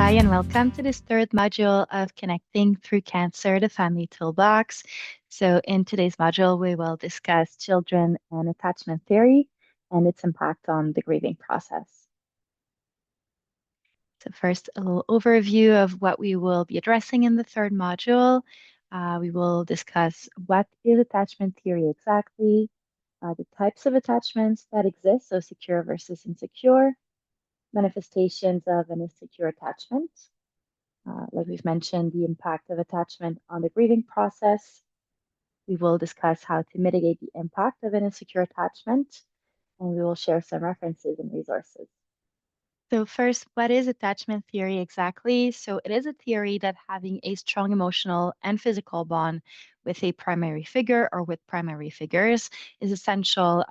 Hi, and welcome to this third module of Connecting Through Cancer, the Family Toolbox. So, in today's module, we will discuss children and attachment theory and its impact on the grieving process. So, first, a little overview of what we will be addressing in the third module. We will discuss what is attachment theory exactly, the types of attachments that exist, so secure versus insecure, manifestations of an insecure attachment. Like we've mentioned, the impact of attachment on the grieving process. We will discuss how to mitigate the impact of an insecure attachment, and we will share some references and resources. So, first, what is attachment theory exactly? So, it is a theory that having a strong emotional and physical bond with a primary figure or with primary figures is essential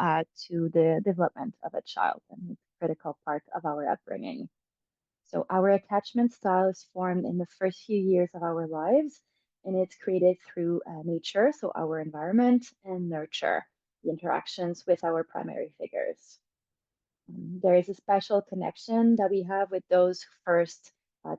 to the development of a child and it's a critical part of our upbringing. So our attachment style is formed in the first few years of our lives, and it's created through nature, so our environment, and nurture, the interactions with our primary figures. There is a special connection that we have with those who first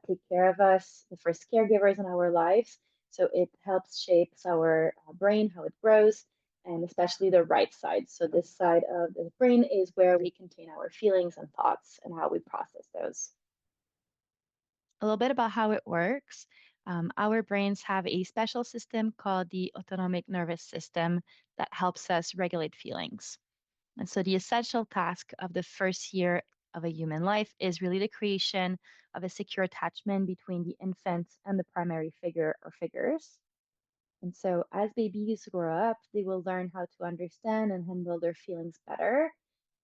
take care of us, the first caregivers in our lives. So it helps shapes our brain, how it grows, and especially the right side. So this side of the brain is where we contain our feelings and thoughts and how we process those. A little bit about how it works. Our brains have a special system called the autonomic nervous system that helps us regulate feelings. And so, the essential task of the first year of a human life is really the creation of a secure attachment between the infant and the primary figure or figures. And so, as babies grow up, they will learn how to understand and handle their feelings better.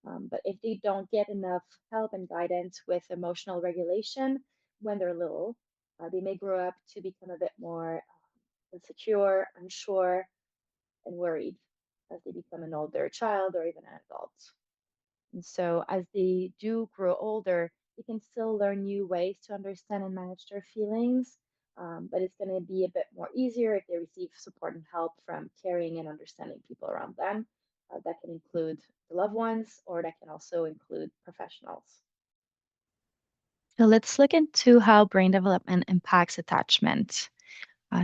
But if they don't get enough help and guidance with emotional regulation when they're little, they may grow up to become a bit more insecure, unsure, and worried as they become an older child or even an adult. And so, as they do grow older, they can still learn new ways to understand and manage their feelings. But it's going to be a bit more easier if they receive support and help from caring and understanding people around them. That can include the loved ones, or that can also include professionals. So let's look into how brain development impacts attachment.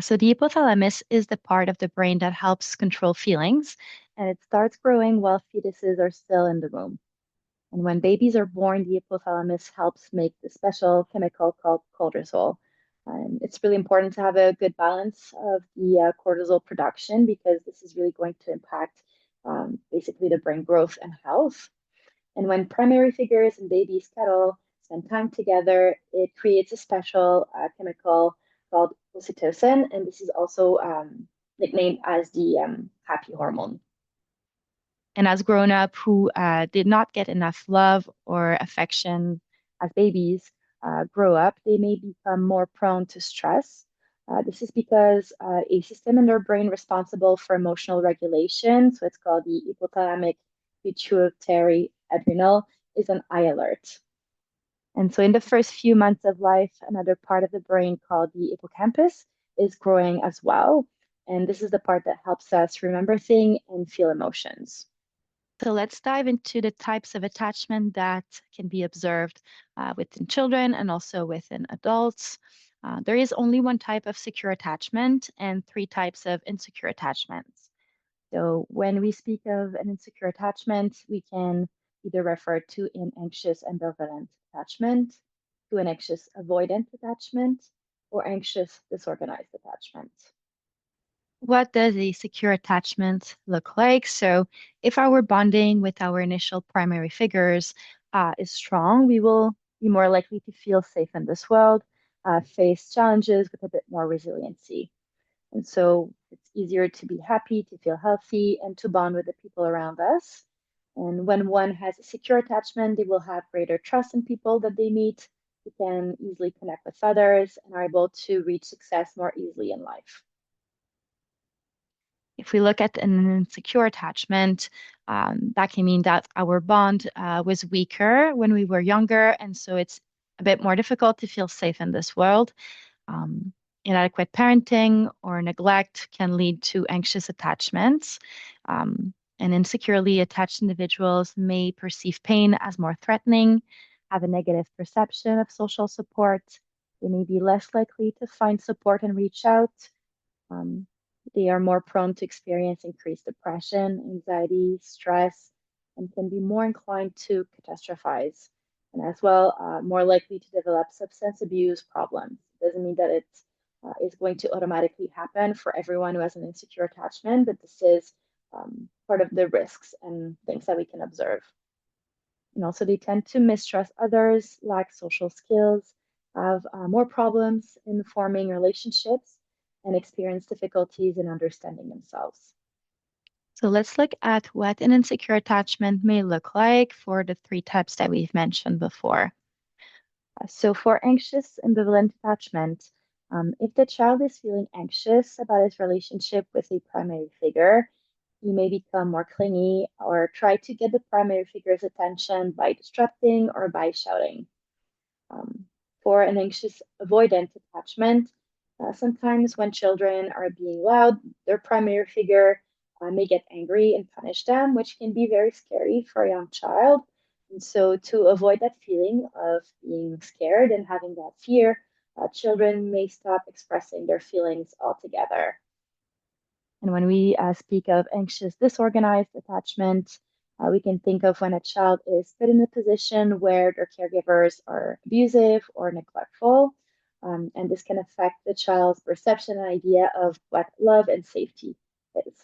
So the hypothalamus is the part of the brain that helps control feelings, and it starts growing while fetuses are still in the womb. And when babies are born, the hypothalamus helps make the special chemical called cortisol. And it's really important to have a good balance of the cortisol production because this is really going to impact basically the brain growth and health. And when primary figures and babies cuddle, spend time together, it creates a special chemical called oxytocin. And this is also nicknamed as the happy hormone. And as grown up who did not get enough love or affection as babies grow up, they may become more prone to stress. This is because a system in their brain responsible for emotional regulation, so it's called the hypothalamic pituitary adrenal, is on high alert. And so in the first few months of life, another part of the brain called the hippocampus is growing as well. And this is the part that helps us remember things and feel emotions. So let's dive into the types of attachment that can be observed within children and also within adults. There is only one type of secure attachment and three types of insecure attachments. So when we speak of an insecure attachment, we can either refer to an anxious ambivalent attachment, to an anxious avoidant attachment, or anxious disorganized attachment. What does a secure attachment look like? So, if our bonding with our initial primary figures is strong, we will be more likely to feel safe in this world, face challenges with a bit more resiliency. And so, it's easier to be happy, to feel healthy, and to bond with the people around us. And when one has a secure attachment, they will have greater trust in people that they meet. They can easily connect with others and are able to reach success more easily in life. If we look at an insecure attachment, that can mean that our bond was weaker when we were younger, and so it's a bit more difficult to feel safe in this world. Um, Inadequate parenting or neglect can lead to anxious attachments. And insecurely attached individuals may perceive pain as more threatening, have a negative perception of social support, They may be less likely to find support and reach out. Um, they are more prone to experience increased depression, anxiety, stress, and can be more inclined to catastrophize, and as well, more likely to develop substance abuse problems. It doesn't mean that it is going to automatically happen for everyone who has an insecure attachment, but this is part of the risks and things that we can observe. And also, they tend to mistrust others, lack social skills, have more problems in forming relationships, and experience difficulties in understanding themselves. So let's look at what an insecure attachment may look like for the three types that we've mentioned before. So for anxious ambivalent attachment, if the child is feeling anxious about his relationship with a primary figure, he may become more clingy or try to get the primary figure's attention by disrupting or by shouting. Um, for an anxious avoidant attachment, sometimes when children are being loud, their primary figure may get angry and punish them, which can be very scary for a young child. And so, to avoid that feeling of being scared and having that fear, children may stop expressing their feelings altogether. And when we speak of anxious, disorganized attachment, we can think of when a child is put in a position where their caregivers are abusive or neglectful. And this can affect the child's perception and idea of what love and safety is.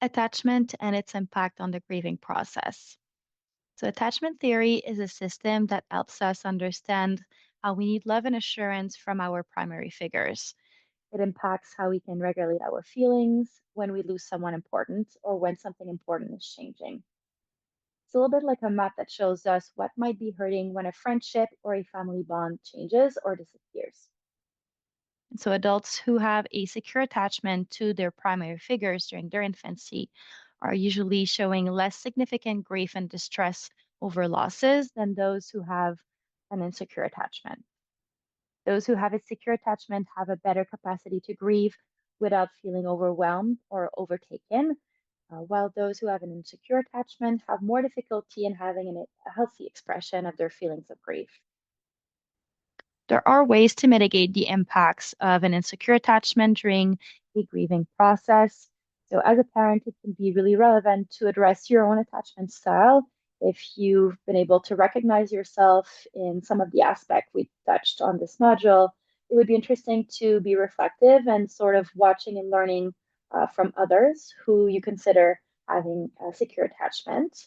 Attachment and its impact on the grieving process. So, attachment theory is a system that helps us understand how we need love and assurance from our primary figures. It impacts how we can regulate our feelings when we lose someone important or when something important is changing. It's a little bit like a map that shows us what might be hurting when a friendship or a family bond changes or disappears. And so, adults who have a secure attachment to their primary figures during their infancy are usually showing less significant grief and distress over losses than those who have an insecure attachment. Those who have a secure attachment have a better capacity to grieve without feeling overwhelmed or overtaken, while those who have an insecure attachment have more difficulty in having a healthy expression of their feelings of grief. There are ways to mitigate the impacts of an insecure attachment during the grieving process. So, as a parent, it can be really relevant to address your own attachment style. If you've been able to recognize yourself in some of the aspects we touched on this module, it would be interesting to be reflective and sort of watching and learning from others who you consider having a secure attachment.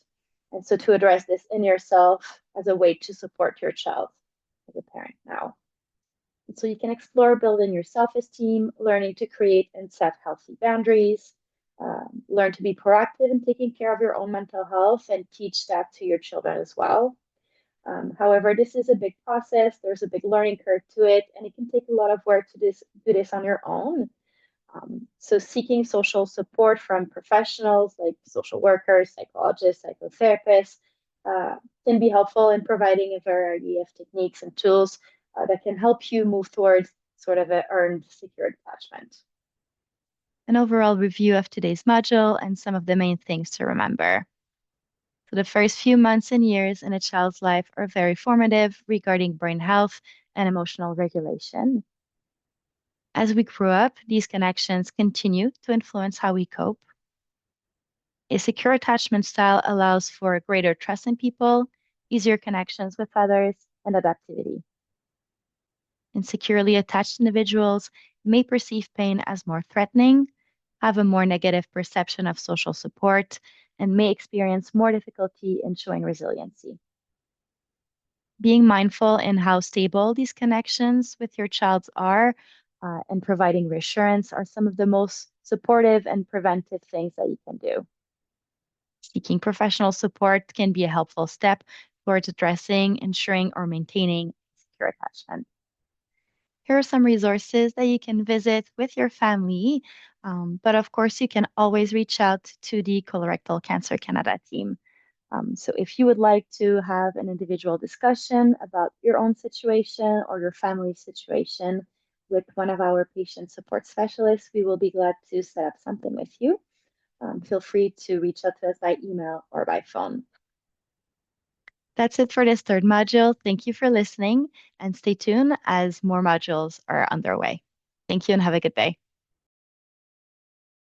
And so, to address this in yourself as a way to support your child as a parent now. And so you can explore building your self-esteem, learning to create and set healthy boundaries, learn to be proactive in taking care of your own mental health and teach that to your children as well. However, this is a big process. There's a big learning curve to it, and it can take a lot of work to do this on your own. So seeking social support from professionals like social workers, psychologists, psychotherapists can be helpful in providing a variety of techniques and tools that can help you move towards sort of an earned secured attachment. An overall review of today's module and some of the main things to remember. So the first few months and years in a child's life are very formative regarding brain health and emotional regulation. As we grow up, these connections continue to influence how we cope. A secure attachment style allows for greater trust in people, easier connections with others, and adaptivity. Insecurely attached individuals may perceive pain as more threatening, have a more negative perception of social support, and may experience more difficulty in showing resiliency. Being mindful in how stable these connections with your child are and providing reassurance are some of the most supportive and preventive things that you can do. Seeking professional support can be a helpful step towards addressing, ensuring, or maintaining secure attachment. Here are some resources that you can visit with your family, but of course, you can always reach out to the Colorectal Cancer Canada team. So if you would like to have an individual discussion about your own situation or your family's situation with one of our patient support specialists, we will be glad to set up something with you. Feel free to reach out to us by email or by phone. That's it for this third module. Thank you for listening and stay tuned as more modules are underway. Thank you and have a good day.